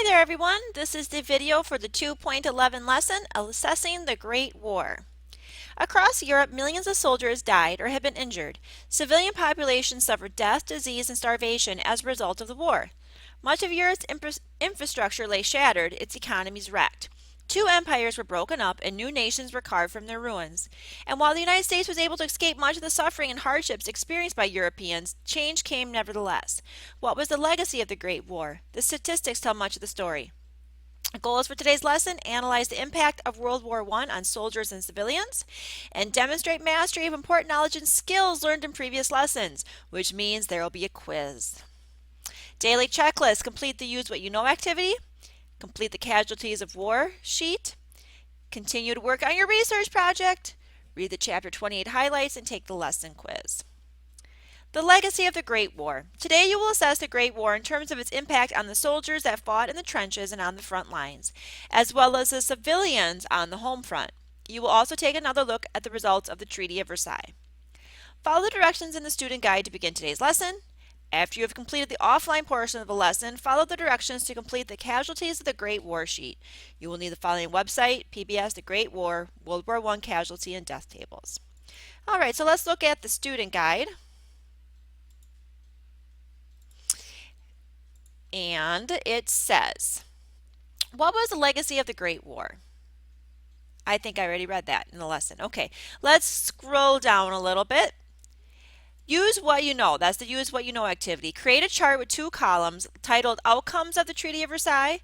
Hi there everyone, this is the video for the 2.11 lesson, Assessing the Great War. Across Europe, millions of soldiers died or had been injured. Civilian populations suffered death, disease, and starvation as a result of the war. Much of Europe's infrastructure lay shattered, its economies wrecked. Two empires were broken up and new nations were carved from their ruins. And while the United States was able to escape much of the suffering and hardships experienced by Europeans, change came nevertheless. What was the legacy of the Great War? The statistics tell much of the story. The goals for today's lesson: analyze the impact of World War I on soldiers and civilians, and demonstrate mastery of important knowledge and skills learned in previous lessons, which means there will be a quiz. Daily checklist: complete the Use What You Know activity, complete the Casualties of War sheet, continue to work on your research project, read the Chapter 28 highlights, and take the lesson quiz. The legacy of the Great War. Today you will assess the Great War in terms of its impact on the soldiers that fought in the trenches and on the front lines, as well as the civilians on the home front. You will also take another look at the results of the Treaty of Versailles. Follow the directions in the student guide to begin today's lesson. After you have completed the offline portion of the lesson, follow the directions to complete the Casualties of the Great War sheet. You will need the following website: PBS The Great War, World War I Casualty and Death Tables. Alright, so let's look at the student guide. And it says, what was the legacy of the Great War? I think I already read that in the lesson. Okay, let's scroll down a little bit. Use what you know. That's the Use What You Know activity. Create a chart with two columns titled Outcomes of the Treaty of Versailles.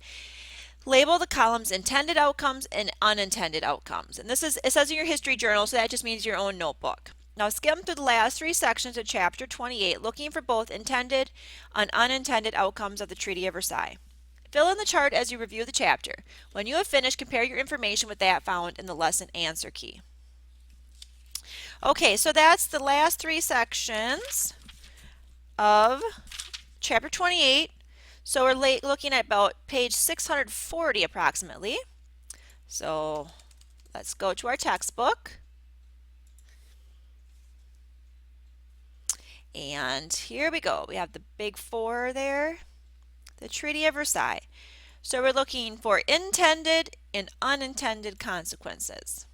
Label the columns Intended Outcomes and Unintended Outcomes. And it says in your history journal, so that just means your own notebook. Now skim through the last three sections of Chapter 28, looking for both intended and unintended outcomes of the Treaty of Versailles. Fill in the chart as you review the chapter. When you have finished, compare your information with that found in the lesson answer key. Okay, so that's the last three sections of Chapter 28. So we're looking at about page 640 approximately. So let's go to our textbook. And here we go. We have the big four there, the Treaty of Versailles. So we're looking for intended and unintended consequences.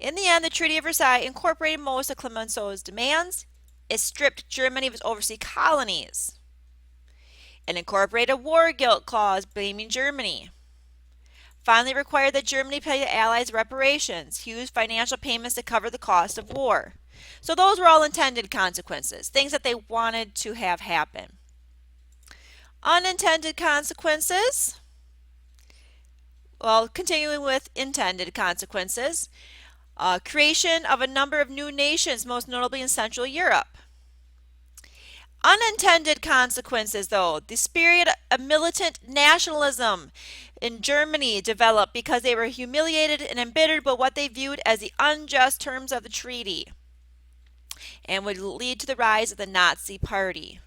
In the end, the Treaty of Versailles incorporated most of Clemenceau's demands. It stripped Germany of its overseas colonies. It incorporated a war guilt clause blaming Germany. Finally required that Germany pay the Allies reparations, huge financial payments to cover the cost of war. So those were all intended consequences, things that they wanted to have happen. Unintended consequences, well, continuing with intended consequences, creation of a number of new nations, most notably in Central Europe. Unintended consequences, though, the spirit of militant nationalism in Germany developed because they were humiliated and embittered by what they viewed as the unjust terms of the treaty, and would lead to the rise of the Nazi Party.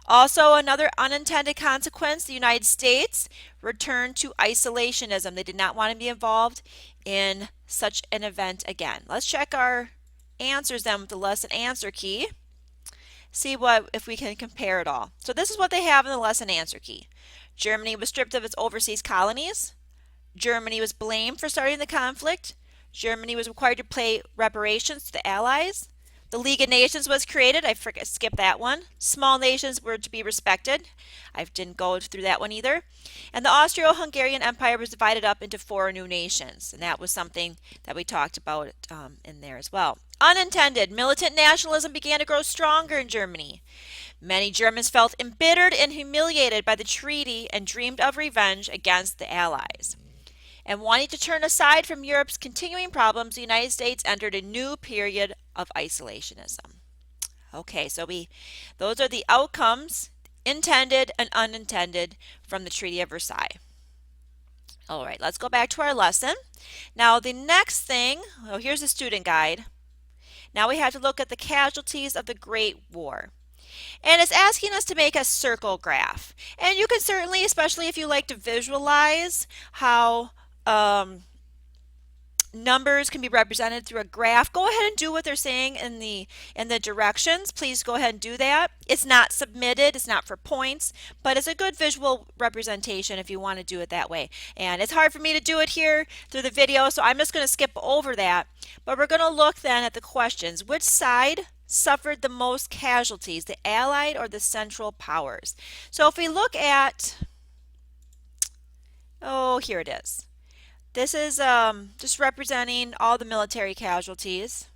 Also, another unintended consequence: the United States returned to isolationism. They did not want to be involved in such an event again. Let's check our answers then with the lesson answer key. See if we can compare it all. So this is what they have in the lesson answer key. Germany was stripped of its overseas colonies. Germany was blamed for starting the conflict. Germany was required to pay reparations to the Allies. The League of Nations was created. I skipped that one. Small nations were to be respected. I didn't go through that one either. And the Austro-Hungarian Empire was divided up into four new nations. And that was something that we talked about in there as well. Unintended: militant nationalism began to grow stronger in Germany. Many Germans felt embittered and humiliated by the treaty and dreamed of revenge against the Allies. And wanting to turn aside from Europe's continuing problems, the United States entered a new period of isolationism. Okay, so those are the outcomes, intended and unintended, from the Treaty of Versailles. All right, let's go back to our lesson. Now the next thing, here's the student guide. Now we have to look at the casualties of the Great War. And it's asking us to make a circle graph. And you can certainly, especially if you like to visualize how numbers can be represented through a graph. Go ahead and do what they're saying in the directions. Please go ahead and do that. It's not submitted, it's not for points, but it's a good visual representation if you want to do it that way. And it's hard for me to do it here through the video, so I'm just going to skip over that. But we're going to look then at the questions. Which side suffered the most casualties, the Allied or the Central Powers? So if we look at, oh, here it is. This is just representing all the military casualties.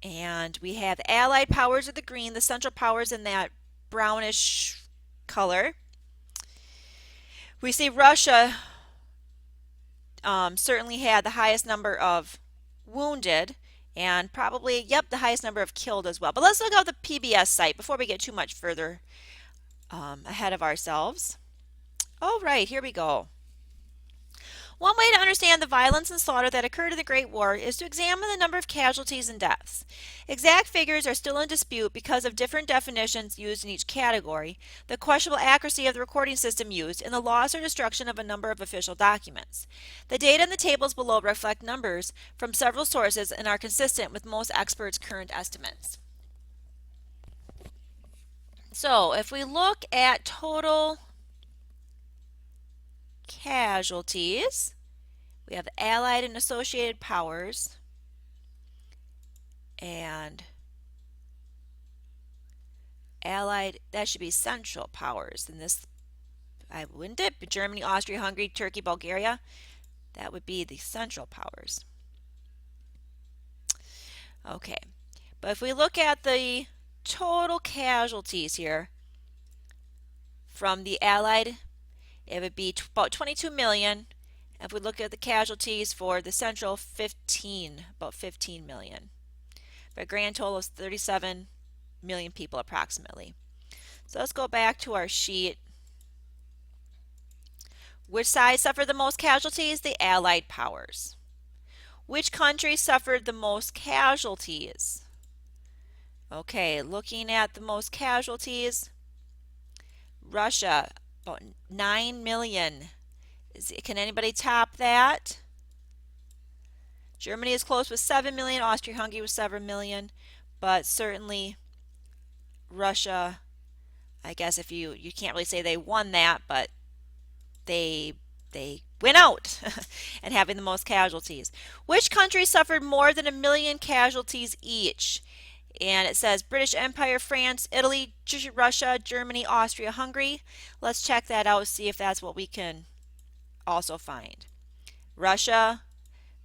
And we have the Allied powers are the green, the Central Powers in that brownish color. We see Russia certainly had the highest number of wounded and probably, yep, the highest number of killed as well. But let's look at the PBS site before we get too much further ahead of ourselves. All right, here we go. One way to understand the violence and slaughter that occurred in the Great War is to examine the number of casualties and deaths. Exact figures are still in dispute because of different definitions used in each category, the questionable accuracy of the recording system used, and the loss or destruction of a number of official documents. The data in the tables below reflect numbers from several sources and are consistent with most experts' current estimates. So if we look at total casualties, we have Allied and associated powers, and Allied, that should be Central Powers. And this, I wouldn't it, but Germany, Austria, Hungary, Turkey, Bulgaria, that would be the Central Powers. Okay, but if we look at the total casualties here from the Allied, it would be about 22 million. If we look at the casualties for the Central, about 15 million. For a grand total of 37 million people approximately. So let's go back to our sheet. Which side suffered the most casualties? The Allied powers. Which country suffered the most casualties? Okay, looking at the most casualties, Russia, about 9 million. Can anybody top that? Germany is close with 7 million, Austria-Hungary with 7 million, but certainly Russia, I guess if you can't really say they won that, but they went out and having the most casualties. Which country suffered more than 1 million casualties each? And it says British Empire, France, Italy, Russia, Germany, Austria, Hungary. Let's check that out, see if that's what we can also find. Russia,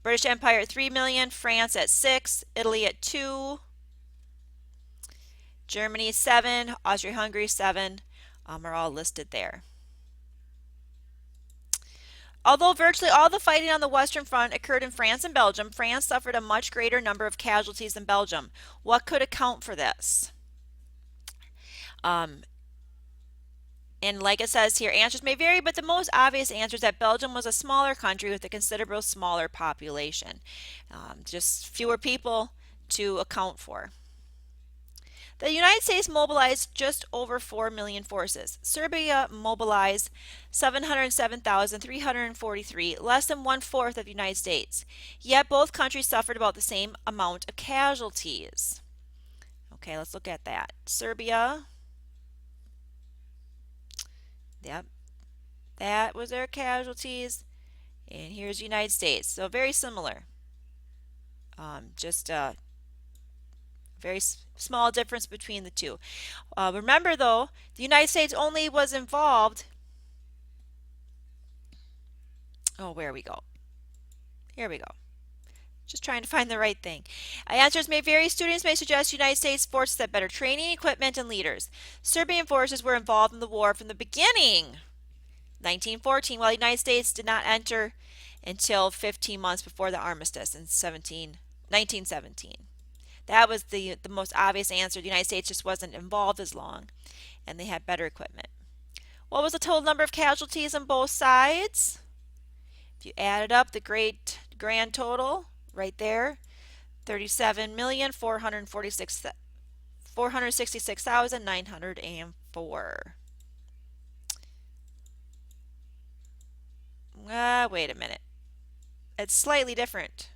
British Empire at 3 million, France at 6, Italy at 2, Germany 7, Austria-Hungary 7 are all listed there. Although virtually all the fighting on the Western Front occurred in France and Belgium, France suffered a much greater number of casualties than Belgium. What could account for this? And like it says here, answers may vary, but the most obvious answer is that Belgium was a smaller country with a considerably smaller population. Just fewer people to account for. The United States mobilized just over 4 million forces. Serbia mobilized 707,343, less than 1/4 of the United States. Yet both countries suffered about the same amount of casualties. Okay, let's look at that. Serbia, yep, that was their casualties. And here's the United States. So very similar. Just very small difference between the two. Remember though, the United States only was involved, where we go? Here we go. Just trying to find the right thing. Answers may vary. Students may suggest United States forces had better training, equipment, and leaders. Serbian forces were involved in the war from the beginning, 1914, while the United States did not enter until 15 months before the armistice in 1917. That was the most obvious answer. The United States just wasn't involved as long, and they had better equipment. What was the total number of casualties on both sides? If you added up the grand total, right there, 37,466,904. Wait a minute. It's slightly different.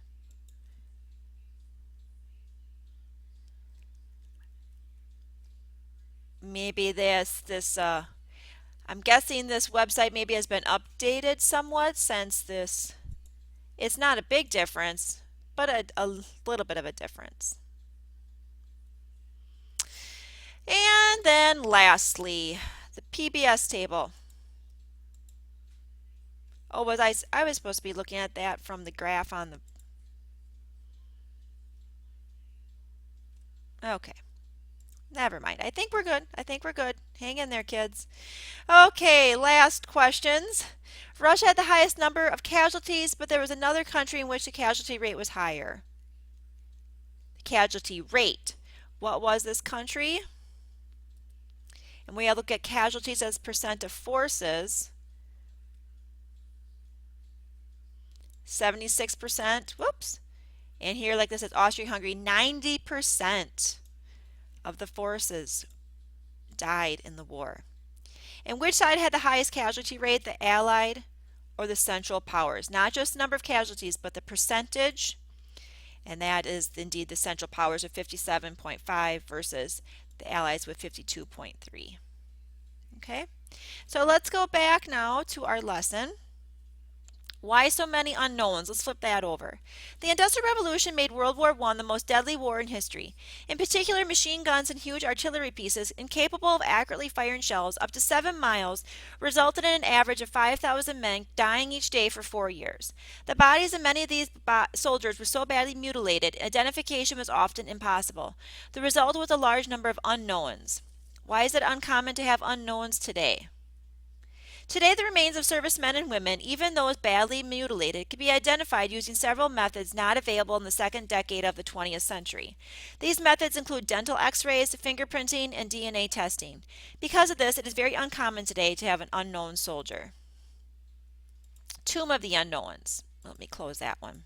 Maybe I'm guessing this website maybe has been updated somewhat since this. It's not a big difference, but a little bit of a difference. And then lastly, the PBS table. Oh, I was supposed to be looking at that from the graph on the. Okay. Never mind. I think we're good. I think we're good. Hang in there, kids. Okay, last questions. Russia had the highest number of casualties, but there was another country in which the casualty rate was higher. The casualty rate. What was this country? And we look at casualties as percent of forces. 76%. Whoops. And here, like this, is Austria-Hungary. 90% of the forces died in the war. And which side had the highest casualty rate, the Allied or the Central Powers? Not just the number of casualties, but the percentage. And that is indeed the Central Powers with 57.5 versus the Allies with 52.3. Okay, so let's go back now to our lesson. Why so many unknowns? Let's flip that over. The Industrial Revolution made World War I the most deadly war in history. In particular, machine guns and huge artillery pieces, incapable of accurately firing shells up to 7 miles, resulted in an average of 5,000 men dying each day for 4 years. The bodies of many of these soldiers were so badly mutilated, identification was often impossible. The result was a large number of unknowns. Why is it uncommon to have unknowns today? Today, the remains of servicemen and women, even those badly mutilated, can be identified using several methods not available in the second decade of the 20th century. These methods include dental x-rays, fingerprinting, and DNA testing. Because of this, it is very uncommon today to have an unknown soldier. Tomb of the Unknowns. Let me close that one.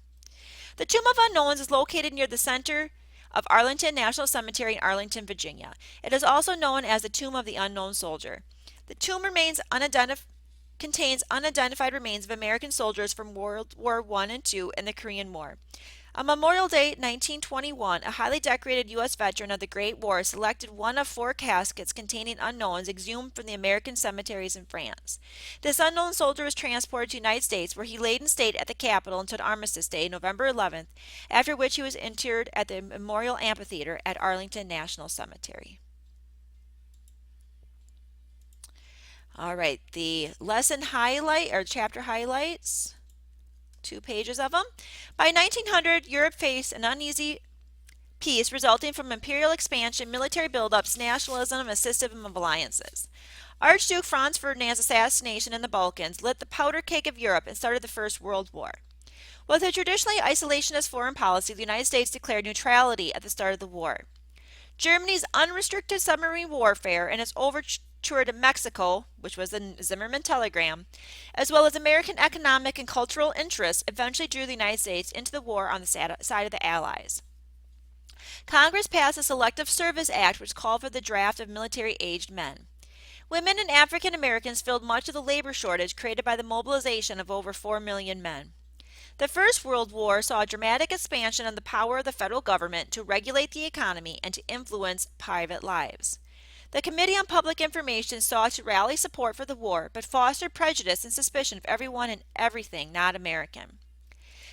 The Tomb of Unknowns is located near the center of Arlington National Cemetery in Arlington, Virginia. It is also known as the Tomb of the Unknown Soldier. The tomb contains unidentified remains of American soldiers from World War I and II and the Korean War. On Memorial Day 1921, a highly decorated U.S. veteran of the Great War selected one of 4 caskets containing unknowns exhumed from the American cemeteries in France. This unknown soldier was transported to the United States, where he laid in state at the Capitol until Armistice Day, November 11th, after which he was interred at the Memorial Amphitheater at Arlington National Cemetery. All right, the lesson highlight or chapter highlights, 2 pages of them. By 1900, Europe faced an uneasy peace resulting from imperial expansion, military buildups, nationalism, and system of alliances. Archduke Franz Ferdinand's assassination in the Balkans lit the powder keg of Europe and started the First World War. With a traditionally isolationist foreign policy, the United States declared neutrality at the start of the war. Germany's unrestricted submarine warfare and its overture to Mexico, which was the Zimmerman telegram, as well as American economic and cultural interests, eventually drew the United States into the war on the side of the Allies. Congress passed the Selective Service Act, which called for the draft of military-aged men. Women and African Americans filled much of the labor shortage created by the mobilization of over 4 million men. The First World War saw a dramatic expansion of the power of the federal government to regulate the economy and to influence private lives. The Committee on Public Information sought to rally support for the war, but fostered prejudice and suspicion of everyone and everything not American.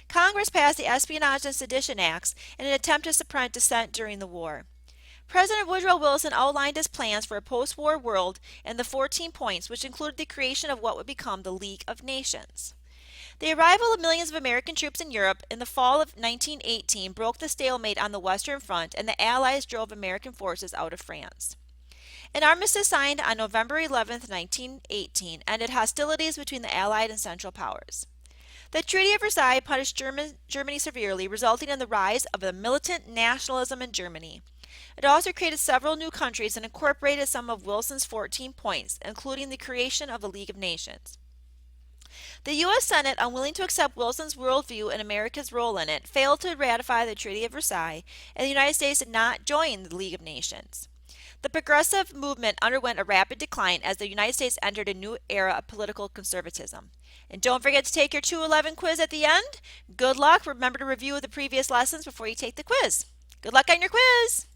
Congress passed the Espionage and Sedition Acts in an attempt to suppress dissent during the war. President Woodrow Wilson outlined his plans for a post-war world in the 14 points, which included the creation of what would become the League of Nations. The arrival of millions of American troops in Europe in the fall of 1918 broke the stalemate on the Western Front, and the Allies drove American forces out of France. An armistice signed on November 11, 1918, ended hostilities between the Allied and Central Powers. The Treaty of Versailles punished Germany severely, resulting in the rise of a militant nationalism in Germany. It also created several new countries and incorporated some of Wilson's 14 points, including the creation of the League of Nations. The U.S. Senate, unwilling to accept Wilson's worldview and America's role in it, failed to ratify the Treaty of Versailles, and the United States did not join the League of Nations. The progressive movement underwent a rapid decline as the United States entered a new era of political conservatism. And don't forget to take your 211 quiz at the end. Good luck. Remember to review the previous lessons before you take the quiz. Good luck on your quiz.